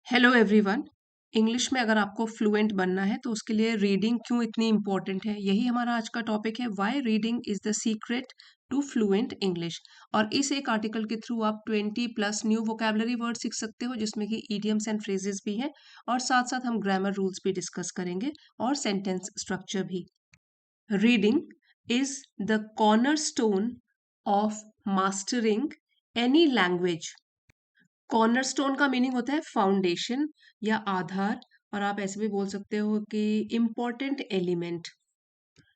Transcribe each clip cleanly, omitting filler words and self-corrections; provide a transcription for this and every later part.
Hello everyone. English में अगर आपको फ्लुएंट बनना है तो उसके लिए रीडिंग क्यों इतनी इम्पोर्टेंट है, यही हमारा आज का टॉपिक है। Why reading is the secret to fluent English. और इस एक आर्टिकल के थ्रू आप 20+ न्यू वोकेबलरी वर्ड सीख सकते हो, जिसमें कि ईडियम्स एंड फ्रेजेस भी हैं, और साथ साथ हम ग्रामर रूल्स भी डिस्कस करेंगे और सेंटेंस स्ट्रक्चर भी। Reading is the cornerstone of mastering any language. Cornerstone का मीनिंग होता है फाउंडेशन या आधार, और आप ऐसे भी बोल सकते हो कि इम्पॉर्टेंट एलिमेंट।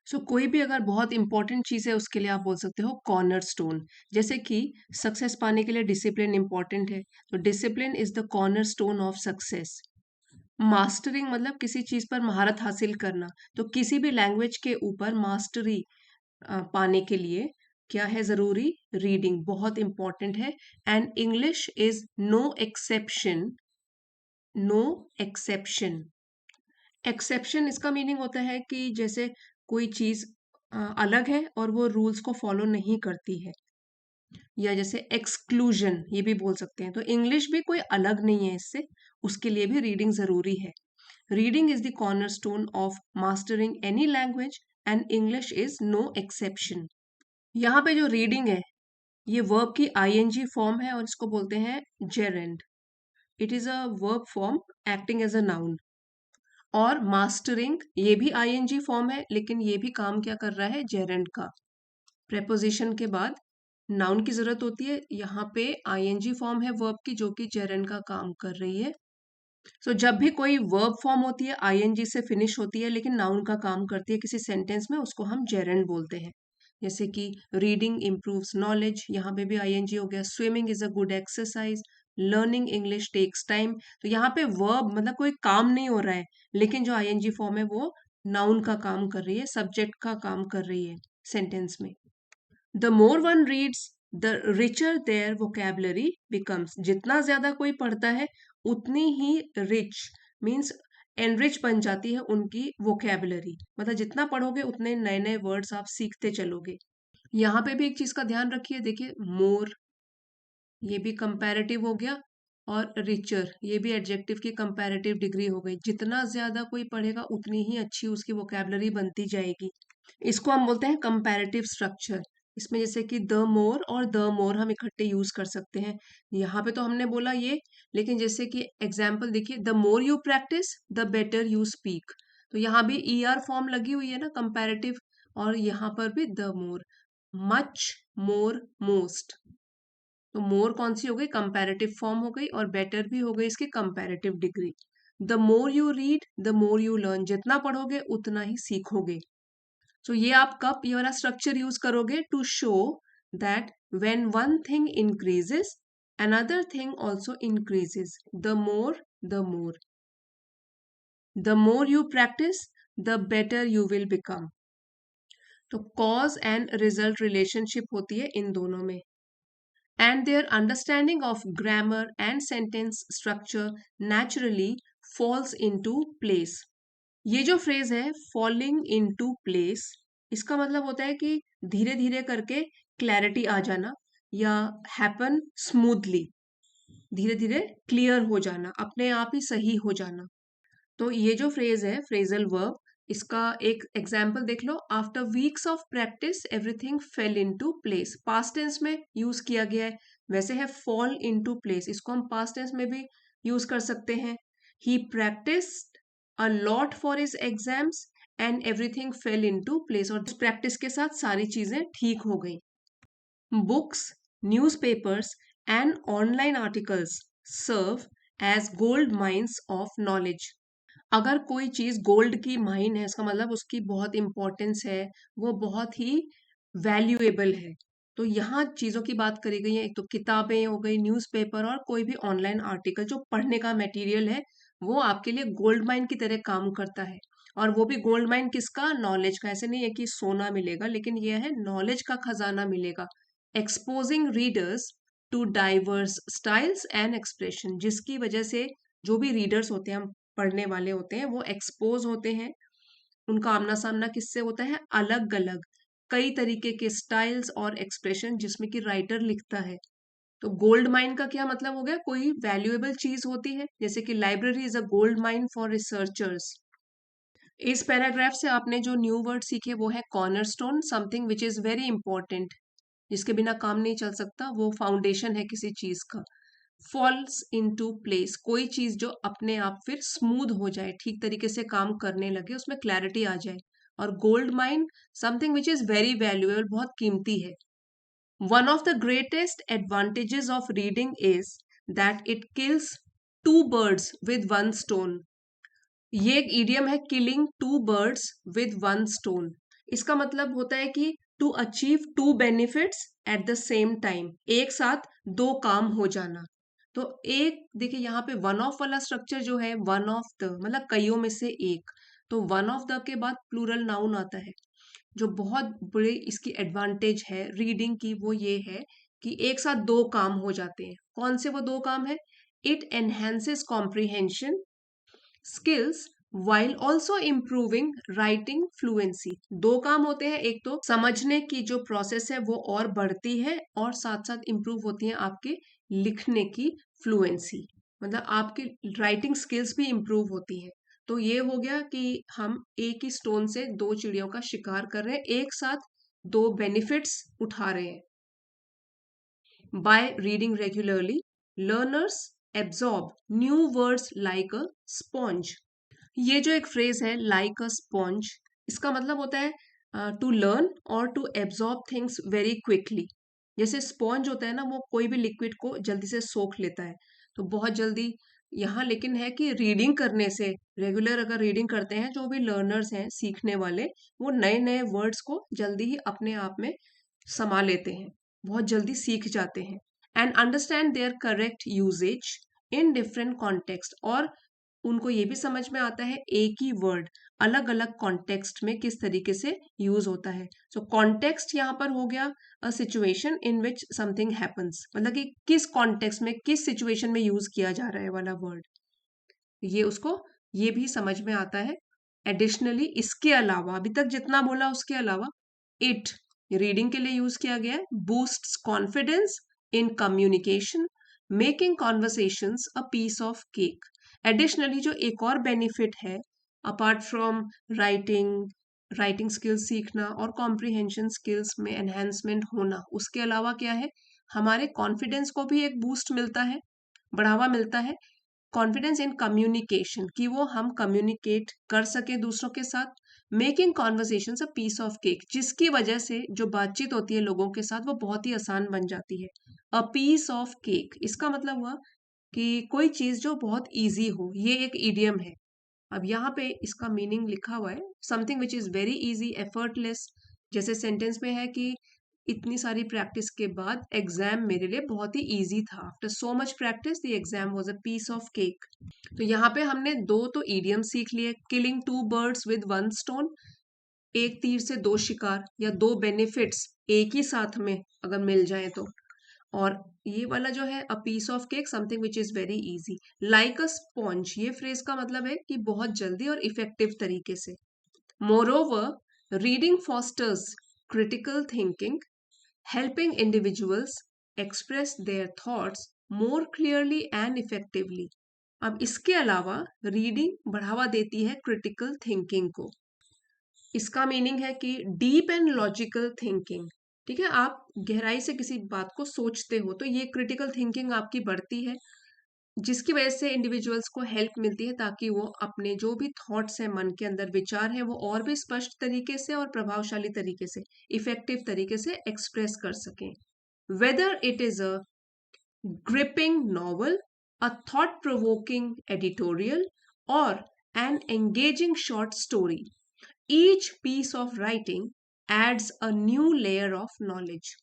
सो कोई भी अगर बहुत इंपॉर्टेंट चीज है उसके लिए आप बोल सकते हो कॉर्नरस्टोन। जैसे कि सक्सेस पाने के लिए डिसिप्लिन इंपॉर्टेंट है, तो discipline is the cornerstone of success. Mastering मतलब किसी चीज पर महारत हासिल करना, तो किसी भी लैंग्वेज के ऊपर मास्टरी पाने के लिए क्या है जरूरी? रीडिंग बहुत इंपॉर्टेंट है। And English is no exception. No exception. Exception इसका मीनिंग होता है कि जैसे कोई चीज अलग है और वो रूल्स को फॉलो नहीं करती है, या जैसे एक्सक्लूजन ये भी बोल सकते हैं। तो इंग्लिश भी कोई अलग नहीं है इससे, उसके लिए भी रीडिंग जरूरी है। Reading is the cornerstone of mastering any language and English is no exception. यहाँ पे जो रीडिंग है ये वर्ब की आईएनजी फॉर्म है और इसको बोलते हैं gerund. It is a verb form acting as a noun. और मास्टरिंग ये भी आईएनजी फॉर्म है, लेकिन ये भी काम क्या कर रहा है? जेरेंड का। प्रेपोजिशन के बाद नाउन की जरूरत होती है, यहाँ पे आईएनजी फॉर्म है वर्ब की जो कि जेरेंड का काम कर रही है। सो जब भी कोई वर्ब फॉर्म होती है आईएनजी से फिनिश होती है लेकिन नाउन का काम करती है किसी सेंटेंस में, उसको हम जेरेंड बोलते हैं। जैसे कि रीडिंग इम्प्रूव्स नॉलेज, यहाँ पे भी आईएनजी हो गया। Swimming is a good exercise. Learning English takes time. तो यहाँ पे वर्ब मतलब कोई काम नहीं हो रहा है, लेकिन जो आईएनजी फॉर्म है वो नाउन का काम कर रही है, सब्जेक्ट का काम कर रही है सेंटेंस में। The more one reads the richer their vocabulary becomes. जितना ज्यादा कोई पढ़ता है उतनी ही रिच मीन्स एनरिच बन जाती है उनकी वोकेबलरी। मतलब जितना पढ़ोगे उतने नए नए वर्ड्स आप सीखते चलोगे। यहाँ पे भी एक चीज का ध्यान रखिए, देखिए मोर ये भी कंपैरेटिव हो गया, और रिचर ये भी एडजेक्टिव की कंपैरेटिव डिग्री हो गई। जितना ज्यादा कोई पढ़ेगा उतनी ही अच्छी उसकी वोकेबलरी बनती जाएगी। इसको हम बोलते हैं कंपैरेटिव स्ट्रक्चर। इसमें जैसे कि द मोर और द मोर हम इकट्ठे यूज कर सकते हैं। यहाँ पे तो हमने बोला ये, लेकिन जैसे कि एग्जाम्पल देखिए, the more you practice the better you speak. तो यहाँ भी ईआर फॉर्म लगी हुई है ना, कंपैरेटिव। और यहाँ पर भी the more. Much, more, most. तो मोर कौन सी हो गई? कंपैरेटिव फॉर्म हो गई, और बेटर भी हो गई इसकी comparative degree. The more you read the more you learn. जितना पढ़ोगे उतना ही सीखोगे। सो ये आप कब ये वाला स्ट्रक्चर यूज करोगे? To show that when one thing increases another thing also increases. The more you practice the better you will become. तो कॉज एंड रिजल्ट रिलेशनशिप होती है इन दोनों में। And their understanding of grammar and sentence structure naturally falls into place. ये जो phrase है falling into place, इसका मतलब होता है कि धीरे धीरे करके क्लैरिटी आ जाना, या हैपन स्मूथली, धीरे धीरे क्लियर हो जाना, अपने आप ही सही हो जाना। तो ये जो फ्रेज है फ्रेजल वर्ब, इसका एक एग्जाम्पल देख लो। After weeks of practice everything fell into place. Past tense में यूज किया गया है, वैसे है फॉल इनटू प्लेस, इसको हम पास्ट टेंस में भी यूज कर सकते हैं। He practised a lot for his exams and everything fell into place. और उस प्रैक्टिस के साथ सारी चीजें ठीक हो गई। Books, newspapers and online articles serve as gold mines of knowledge. अगर कोई चीज गोल्ड की माइन है, इसका मतलब उसकी बहुत इंपॉर्टेंस है, वो बहुत ही वैल्यूएबल है। तो यहाँ चीजों की बात करी गई है, एक तो किताबें हो गई, न्यूज़पेपर, और कोई भी ऑनलाइन आर्टिकल जो पढ़ने का मटेरियल है, वो आपके लिए गोल्ड माइन की तरह काम करता है। और वो भी गोल्ड माइन किसका? नॉलेज का। ऐसे नहीं है कि सोना मिलेगा, लेकिन यह है नॉलेज का खजाना मिलेगा। Exposing readers to diverse styles and expression, जिसकी वजह से जो भी रीडर्स होते हैं, हम पढ़ने वाले होते हैं, वो एक्सपोज होते हैं। उनका आमना सामना किससे होता है? अलग अलग कई तरीके के स्टाइल्स और एक्सप्रेशन जिसमें कि राइटर लिखता है। तो गोल्ड माइन का क्या मतलब हो गया? कोई वैल्यूएबल चीज होती है, जैसे कि library is a gold mine for researchers. इस पैराग्राफ से आपने जो न्यू वर्ड सीखे वो है cornerstone, something which is very important, जिसके बिना काम नहीं चल सकता, वो फाउंडेशन है किसी चीज का। फॉल्स इनटू प्लेस, कोई चीज जो अपने आप फिर स्मूथ हो जाए, ठीक तरीके से काम करने लगे, उसमें क्लैरिटी आ जाए। और gold mine, something which is very valuable, बहुत कीमती है। One of the greatest advantages of reading is that it kills two birds with one stone. ये एक इडियम है, killing two birds with one stone. इसका मतलब होता है कि to achieve two benefits at the same time, एक साथ दो काम हो जाना। तो एक देखिए यहाँ पे वन ऑफ वाला स्ट्रक्चर जो है, वन ऑफ द मतलब कईयों में से एक, तो वन ऑफ द के बाद प्लूरल नाउन आता है। जो बहुत बड़े इसकी एडवांटेज है रीडिंग की वो ये है कि एक साथ दो काम हो जाते हैं। कौन से वो दो काम है? It enhances comprehension skills while also improving writing fluency। दो काम होते हैं, एक तो समझने की जो प्रोसेस है वो और बढ़ती है, और साथ साथ इंप्रूव होती है आपके लिखने की फ्लुएंसी, मतलब आपकी राइटिंग स्किल्स भी इंप्रूव होती हैं। तो ये हो गया कि हम एक ही स्टोन से दो चिड़ियों का शिकार कर रहे हैं, एक साथ दो बेनिफिट्स उठा रहे हैं। By reading regularly, learners absorb new words like a sponge। ये जो एक फ्रेज है लाइक अ स्पॉन्ज, इसका मतलब होता है टू लर्न और to absorb things very quickly. जैसे स्पॉन्ज होता है ना, वो कोई भी लिक्विड को जल्दी से सोख लेता है, तो बहुत जल्दी। यहाँ लेकिन है कि रीडिंग करने से, रेगुलर अगर रीडिंग करते हैं जो भी लर्नर्स हैं सीखने वाले, वो नए नए वर्ड्स को जल्दी ही अपने आप में समा लेते हैं, बहुत जल्दी सीख जाते हैं। And understand their correct usage in different context, और उनको ये भी समझ में आता है एक ही वर्ड अलग अलग कॉन्टेक्स्ट में किस तरीके से यूज होता है। सो कॉन्टेक्स्ट यहाँ पर हो गया a situation in which something happens, मतलब कि किस कॉन्टेक्स्ट में किस सिचुएशन में यूज किया जा रहा है वाला वर्ड, ये उसको ये भी समझ में आता है। एडिशनली इसके अलावा, अभी तक जितना बोला उसके अलावा, इट रीडिंग के लिए यूज किया गया है, boosts confidence in communication, making conversations a piece of cake. Additionally जो एक और बेनिफिट है apart from writing, writing skills सीखना और कॉम्प्रिहेंशन स्किल्स में एनहेंसमेंट होना, उसके अलावा क्या है, हमारे कॉन्फिडेंस को भी एक बूस्ट मिलता है, बढ़ावा मिलता है। कॉन्फिडेंस इन कम्युनिकेशन, कि वो हम कम्युनिकेट कर सके दूसरों के साथ। Making conversation a piece of cake, जिसकी वजह से जो बातचीत होती है लोगों के साथ वो बहुत ही आसान बन जाती है। अ पीस ऑफ केक, इसका मतलब हुआ कि कोई चीज जो बहुत इजी हो, ये एक इडियम है। अब यहाँ पे इसका मीनिंग लिखा हुआ है, something which is very easy effortless. जैसे सेंटेंस में है कि इतनी सारी प्रैक्टिस के बाद एग्जाम मेरे लिए बहुत ही इजी था, after so much practice the exam was a piece of cake. तो यहाँ पे हमने दो तो इडियम सीख लिए, killing two birds with one stone, एक तीर से दो शिकार, या दो बेनिफिट्स एक ही साथ में अगर मिल जाए तो। और ये वाला जो है a piece of cake, something which is very easy. Like a sponge, ये फ्रेज का मतलब है कि बहुत जल्दी और इफेक्टिव तरीके से। Moreover reading fosters critical thinking, helping individuals express their thoughts more clearly and effectively। अब इसके अलावा रीडिंग बढ़ावा देती है क्रिटिकल थिंकिंग को। इसका मीनिंग है कि डीप एंड लॉजिकल थिंकिंग, ठीक है, आप गहराई से किसी बात को सोचते हो तो ये क्रिटिकल थिंकिंग आपकी बढ़ती है, जिसकी वजह से इंडिविजुअल्स को हेल्प मिलती है ताकि वो अपने जो भी थॉट्स हैं, मन के अंदर विचार है, वो और भी स्पष्ट तरीके से और प्रभावशाली तरीके से, इफेक्टिव तरीके से एक्सप्रेस कर सकें। Whether it is a gripping novel, a thought provoking editorial, or an engaging short story, each piece of writing adds a new layer of knowledge।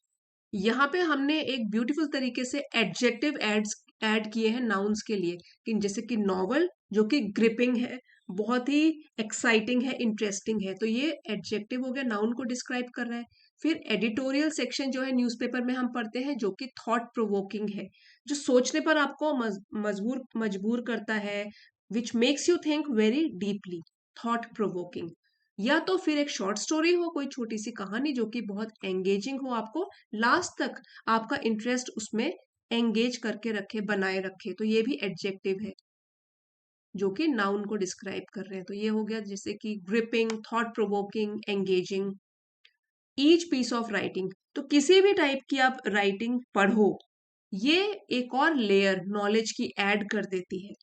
यहाँ पे हमने एक ब्यूटीफुल तरीके से एडजेक्टिव एड्स ऐड किए हैं नाउन्स के लिए, कि जैसे कि नॉवल जो कि ग्रिपिंग है, बहुत ही एक्साइटिंग है, इंटरेस्टिंग है, तो ये एडजेक्टिव हो गया, नाउन को डिस्क्राइब कर रहा है। फिर एडिटोरियल सेक्शन जो है न्यूज़पेपर में हम पढ़ते हैं, जो कि थॉट प्रोवोकिंग है, जो सोचने पर आपको मजबूर मजबूर करता है, which makes you think very deeply, thought provoking. या तो फिर एक शॉर्ट स्टोरी हो, कोई छोटी सी कहानी जो कि बहुत एंगेजिंग हो, आपको लास्ट तक आपका इंटरेस्ट उसमें एंगेज करके रखे, बनाए रखे, तो ये भी एडजेक्टिव है जो कि नाउन को डिस्क्राइब कर रहे हैं। तो ये हो गया जैसे कि gripping, thought provoking, engaging. Each piece of writing, तो किसी भी टाइप की आप राइटिंग पढ़ो, ये एक और लेयर नॉलेज की ऐड कर देती है,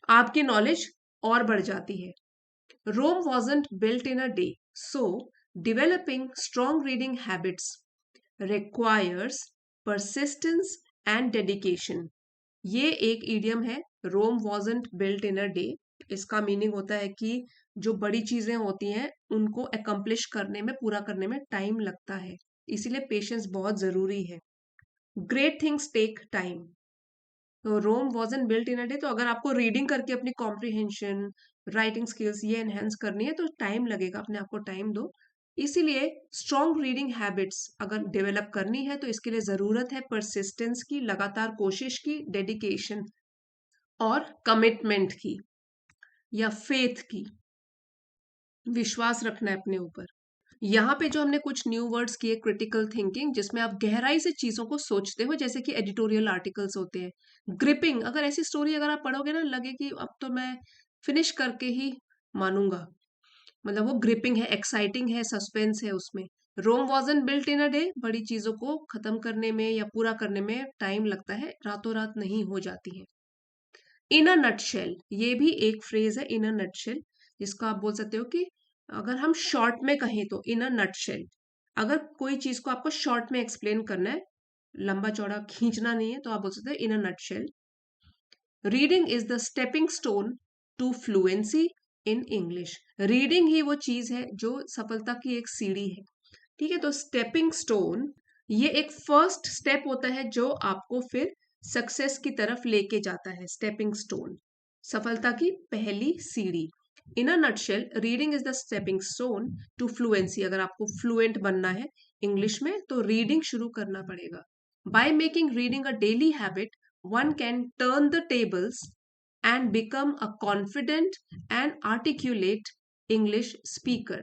आपकी नॉलेज और बढ़ जाती है। रोम wasn't built in a day, so developing strong reading habits requires persistence and dedication. ये एक इडियम है, रोम wasn't built in a day। इसका मीनिंग होता है कि जो बड़ी चीजें होती हैं उनको अकम्प्लिश करने में, पूरा करने में टाइम लगता है, इसीलिए पेशेंस बहुत जरूरी है। ग्रेट थिंग्स टेक टाइम, तो रोम wasn't built in a day, तो अगर आपको रीडिंग करके अपनी कॉम्प्रिहेंशन, राइटिंग स्किल्स ये एनहेंस करनी है तो टाइम लगेगा, अपने आप को टाइम दो। इसीलिए स्ट्रॉन्ग रीडिंग हैबिट्स अगर डेवलप करनी है तो इसके लिए जरूरत है परसिस्टेंस की, लगातार कोशिश की, डेडिकेशन और कमिटमेंट की या फेथ की, विश्वास रखना है अपने ऊपर। यहाँ पे जो हमने कुछ न्यू वर्ड्स किए, क्रिटिकल थिंकिंग, जिसमें आप गहराई से चीजों को सोचते हो, जैसे कि एडिटोरियल आर्टिकल्स होते हैं। ग्रिपिंग, अगर ऐसी स्टोरी अगर आप पढ़ोगे ना, लगे कि अब तो मैं फिनिश करके ही मानूंगा, मतलब वो ग्रिपिंग है, एक्साइटिंग है, सस्पेंस है उसमें। रोम wasn't built in a day, बड़ी चीजों को खत्म करने में या पूरा करने में टाइम लगता है, रातों रात नहीं हो जाती है। इन अ नटशेल, ये भी एक फ्रेज है, इन अ नटशेल, जिसको आप बोल सकते हो कि अगर हम शॉर्ट में कहें तो इन अ नटशेल। अगर कोई चीज को आपको शॉर्ट में एक्सप्लेन करना है, लंबा चौड़ा खींचना नहीं है, तो आप बोल सकते हो in a nutshell. Reading is the stepping stone to fluency in English, reading ही वो चीज है जो सफलता की एक सीढ़ी है। ठीक है, तो स्टेपिंग स्टोन ये एक फर्स्ट स्टेप होता है जो आपको फिर सक्सेस की तरफ लेके जाता है। स्टेपिंग स्टोन, सफलता की पहली सीढ़ी। In a nutshell, reading is the stepping stone to fluency, अगर आपको फ्लुएंट बनना है इंग्लिश में तो रीडिंग शुरू करना पड़ेगा। By making reading a daily habit, one can turn the tables and become a confident and articulate English speaker.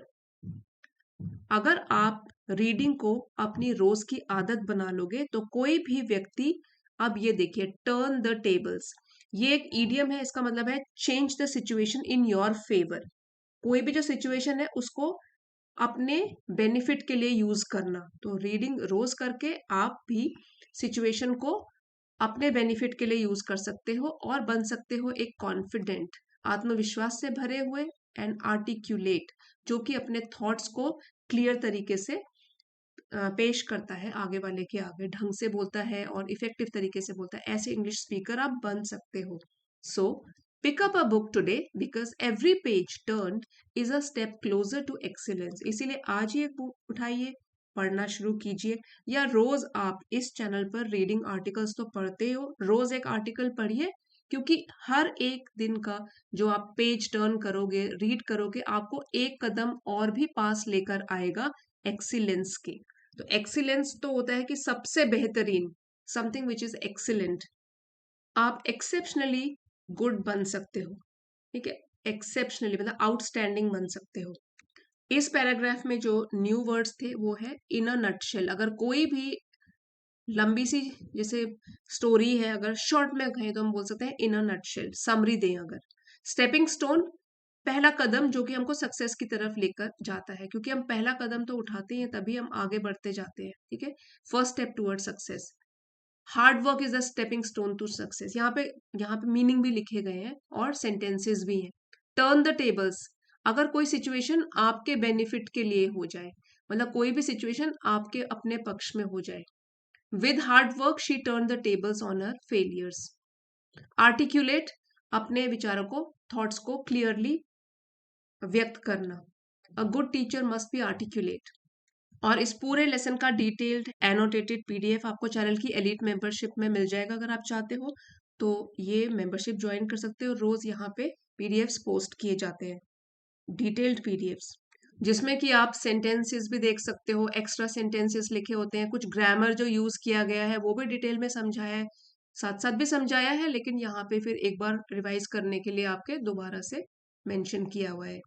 अगर आप रीडिंग को अपनी रोज की आदत बना लोगे तो कोई भी व्यक्ति, अब ये देखिए, टर्न द टेबल्स, ये एक ईडियम है, इसका मतलब है change the situation in your favour. कोई भी जो सिचुएशन है उसको अपने बेनिफिट के लिए यूज करना, तो रीडिंग रोज करके आप भी सिचुएशन को अपने बेनिफिट के लिए यूज कर सकते हो और बन सकते हो एक कॉन्फिडेंट, आत्मविश्वास से भरे हुए एंड आर्टिक्यूलेट, जो कि अपने थॉट्स को क्लियर तरीके से पेश करता है, आगे वाले के आगे ढंग से बोलता है और इफेक्टिव तरीके से बोलता है। ऐसे इंग्लिश स्पीकर आप बन सकते हो। So pick up a book today because every page turn is a step closer to excellence, इसीलिए आज ही एक बुक उठाइए, पढ़ना शुरू कीजिए। या रोज आप इस चैनल पर रीडिंग आर्टिकल्स तो पढ़ते हो, रोज एक आर्टिकल पढ़िए, क्योंकि हर एक दिन का जो आप पेज टर्न करोगे, रीड करोगे, आपको एक कदम और भी पास लेकर आएगा एक्सीलेंस के। तो एक्सीलेंस तो होता है कि सबसे बेहतरीन, समथिंग विच इज एक्सीलेंट। आप एक्सेप्शनली गुड बन सकते हो, ठीक है, एक्सेप्शनली मतलब आउटस्टैंडिंग बन सकते हो। इस पैराग्राफ में जो न्यू वर्ड्स थे वो है इन अ नटशेल। अगर कोई भी लंबी सी जैसे स्टोरी है, अगर शॉर्ट में कहें तो हम बोल सकते हैं इन अ नटशेल, समरी दें अगर। स्टेपिंग स्टोन, पहला कदम जो कि हमको सक्सेस की तरफ लेकर जाता है, क्योंकि हम पहला कदम तो उठाते हैं तभी हम आगे बढ़ते जाते हैं, ठीक है, first step toward success. Hard work is the stepping stone to success, यहाँ पे मीनिंग भी लिखे गए हैं और सेंटेंसेस भी हैं। टर्न द टेबल्स, अगर कोई सिचुएशन आपके बेनिफिट के लिए हो जाए, मतलब कोई भी सिचुएशन आपके अपने पक्ष में हो जाए। With hard work she turn the tables on her failures. Articulate, अपने विचारों को, थॉट्स को क्लियरली व्यक्त करना। A good teacher must be articulate. और इस पूरे लेसन का डिटेल्ड एनोटेटेड पीडीएफ आपको चैनल की एलीट मेंबरशिप में मिल जाएगा, अगर आप चाहते हो तो ये मेंबरशिप ज्वाइन कर सकते हो। रोज यहाँ पे पीडीएफ्स पोस्ट किए जाते हैं, डिटेल्ड पीडीएफ्स, जिसमें कि आप सेंटेंसेस भी देख सकते हो, एक्स्ट्रा सेंटेंसेस लिखे होते हैं, कुछ ग्रामर जो यूज किया गया है वो भी डिटेल में समझाया है, साथ साथ भी समझाया है, लेकिन यहाँ पे फिर एक बार रिवाइज करने के लिए आपके दोबारा से मेंशन किया हुआ है।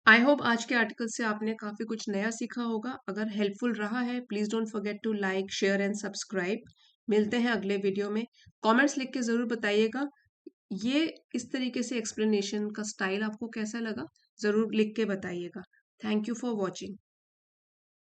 आई होप आज के आर्टिकल से आपने काफी कुछ नया सीखा होगा। अगर हेल्पफुल रहा है, please don't forget to like, share and subscribe. मिलते हैं अगले वीडियो में। कमेंट्स लिख के ज़रूर बताइएगा ये इस तरीके से एक्सप्लेनेशन का स्टाइल आपको कैसा लगा, ज़रूर लिख के बताइएगा। Thank you for watching.